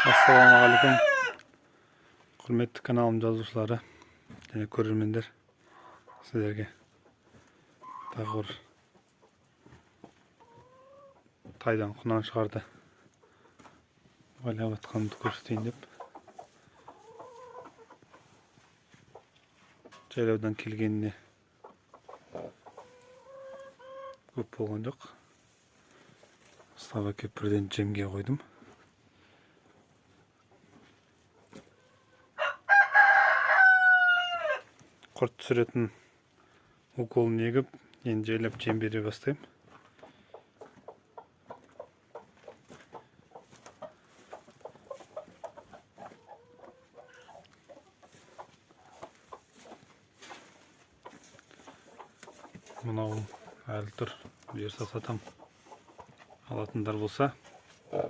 Assalamu alaikum. Hürmetli kanalım жазушылары және көрермендер, сіздерге тағы бір тайдан құнан шығарды байлап атқанымды көрсетейін деп. Жайлаудан келгеніне көп болған жоқ. Ұстап әкеп бірден жемге қойдым. Құрт түсіретін уколын егіп, енді жайлап жем бере бастаймын. Мынау әлі тұр, бұйырса сатам. Алатындар болса